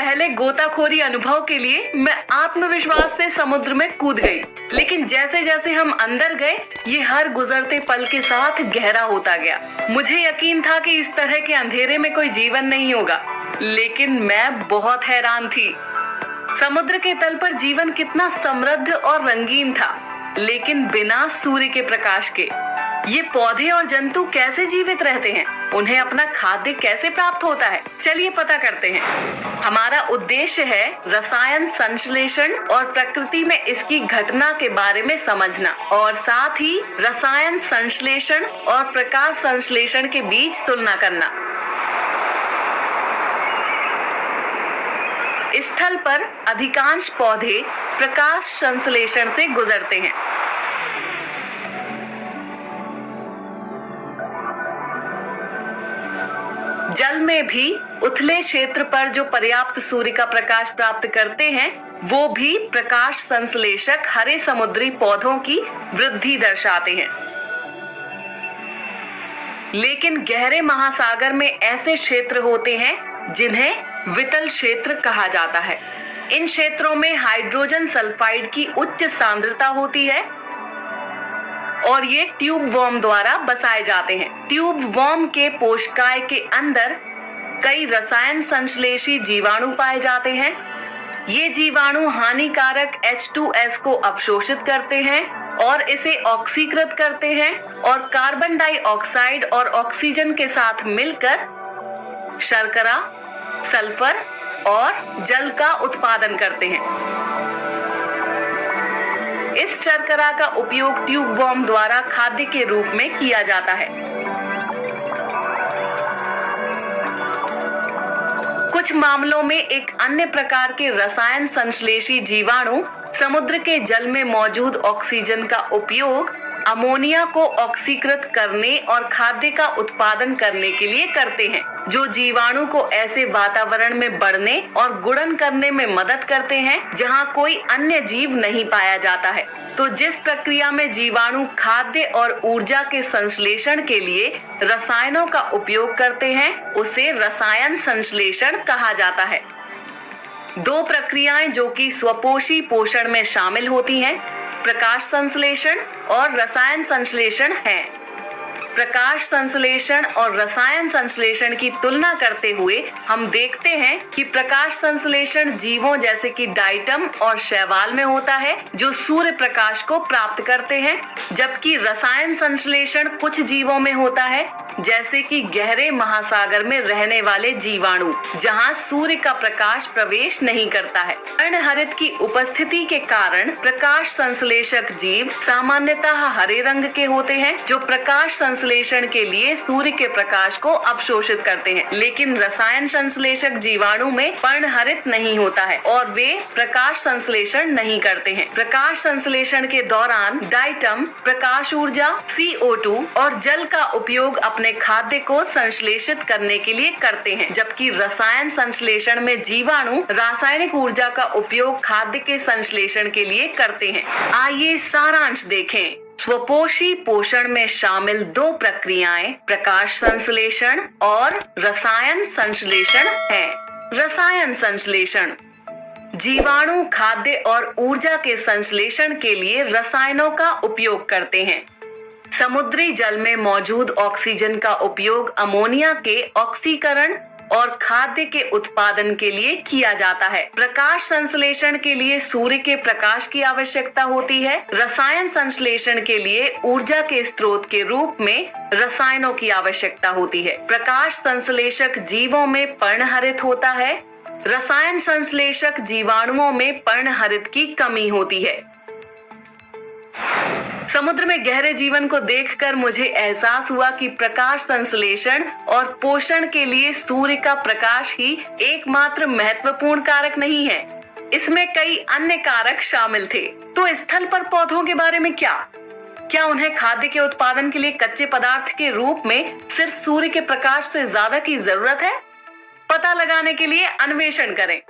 पहले गोताखोरी अनुभव के लिए मैं आत्मविश्वास से समुद्र में कूद गई, लेकिन जैसे जैसे हम अंदर गए ये हर गुजरते पल के साथ गहरा होता गया। मुझे यकीन था कि इस तरह के अंधेरे में कोई जीवन नहीं होगा, लेकिन मैं बहुत हैरान थी। समुद्र के तल पर जीवन कितना समृद्ध और रंगीन था, लेकिन बिना सूर्य के प्रकाश के। ये पौधे और जंतु कैसे जीवित रहते हैं? उन्हें अपना खाद्य कैसे प्राप्त होता है? चलिए पता करते हैं। हमारा उद्देश्य है रसायन संश्लेषण और प्रकृति में इसकी घटना के बारे में समझना, और साथ ही रसायन संश्लेषण और प्रकाश संश्लेषण के बीच तुलना करना। स्थल पर अधिकांश पौधे प्रकाश संश्लेषण से गुजरते हैं। जल में भी उथले क्षेत्र पर जो पर्याप्त सूर्य का प्रकाश प्राप्त करते हैं, वो भी प्रकाश संश्लेषक हरे समुद्री पौधों की वृद्धि दर्शाते हैं। लेकिन गहरे महासागर में ऐसे क्षेत्र होते हैं जिन्हें वितल क्षेत्र कहा जाता है। इन क्षेत्रों में हाइड्रोजन सल्फाइड की उच्च सांद्रता होती है और ये ट्यूब वर्म द्वारा बसाए जाते हैं। ट्यूब वर्म के पोषकाय के अंदर कई रसायन संश्लेषी जीवाणु पाए जाते हैं। ये जीवाणु हानिकारक H2S को अवशोषित करते हैं और इसे ऑक्सीकृत करते हैं और कार्बन डाइऑक्साइड और ऑक्सीजन के साथ मिलकर शर्करा, सल्फर और जल का उत्पादन करते हैं। इस शर्करा का उपयोग ट्यूब वर्म द्वारा खाद्य के रूप में किया जाता है। कुछ मामलों में एक अन्य प्रकार के रसायन संश्लेषी जीवाणु समुद्र के जल में मौजूद ऑक्सीजन का उपयोग अमोनिया को ऑक्सीकृत करने और खाद्य का उत्पादन करने के लिए करते हैं, जो जीवाणु को ऐसे वातावरण में बढ़ने और गुणन करने में मदद करते हैं जहां कोई अन्य जीव नहीं पाया जाता है। तो जिस प्रक्रिया में जीवाणु खाद्य और ऊर्जा के संश्लेषण के लिए रसायनों का उपयोग करते हैं, उसे रसायन संश्लेषण कहा जाता है। दो प्रक्रियाएं जो कि स्वपोषी पोषण में शामिल होती हैं, प्रकाश संश्लेषण और रसायन संश्लेषण है। प्रकाश संश्लेषण और रसायन संश्लेषण की तुलना करते हुए हम देखते हैं कि प्रकाश संश्लेषण जीवों जैसे कि डाइटम और शैवाल में होता है, जो सूर्य प्रकाश को प्राप्त करते हैं, जबकि रसायन संश्लेषण कुछ जीवों में होता है, जैसे कि गहरे महासागर में रहने वाले जीवाणु, जहां सूर्य का प्रकाश प्रवेश नहीं करता है। वर्णहरित की उपस्थिति के कारण प्रकाश संश्लेषक जीव सामान्यतः हरे रंग के होते हैं, जो प्रकाश संश्लेषण के लिए सूर्य के प्रकाश को अवशोषित करते हैं। लेकिन रसायन संश्लेषक जीवाणु में वर्णहरित नहीं होता है और वे प्रकाश संश्लेषण नहीं करते हैं। प्रकाश संश्लेषण के दौरान डाइटम प्रकाश ऊर्जा, CO2 और जल का उपयोग अपने खाद्य को संश्लेषित करने के लिए करते हैं, जबकि रसायन संश्लेषण में जीवाणु रासायनिक ऊर्जा का उपयोग खाद्य के संश्लेषण के लिए करते हैं। आइए सारांश देखें। स्वपोषी पोषण में शामिल दो प्रक्रियाएं प्रकाश संश्लेषण और रसायन संश्लेषण हैं। रसायन संश्लेषण जीवाणु खाद्य और ऊर्जा के संश्लेषण के लिए रसायनों का उपयोग करते हैं। समुद्री जल में मौजूद ऑक्सीजन का उपयोग अमोनिया के ऑक्सीकरण और खाद्य के उत्पादन के लिए किया जाता है। प्रकाश संश्लेषण के लिए सूर्य के प्रकाश की आवश्यकता होती है। रसायन संश्लेषण के लिए ऊर्जा के स्रोत के रूप में रसायनों की आवश्यकता होती है। प्रकाश संश्लेषक जीवों में पर्णहरित होता है। रसायन संश्लेषक जीवाणुओं में पर्णहरित की कमी होती है। समुद्र में गहरे जीवन को देखकर मुझे एहसास हुआ कि प्रकाश संश्लेषण और पोषण के लिए सूर्य का प्रकाश ही एकमात्र महत्वपूर्ण कारक नहीं है। इसमें कई अन्य कारक शामिल थे। तो स्थल पर पौधों के बारे में क्या उन्हें खाद्य के उत्पादन के लिए कच्चे पदार्थ के रूप में सिर्फ सूर्य के प्रकाश से ज्यादा की जरूरत है? पता लगाने के लिए अन्वेषण करें।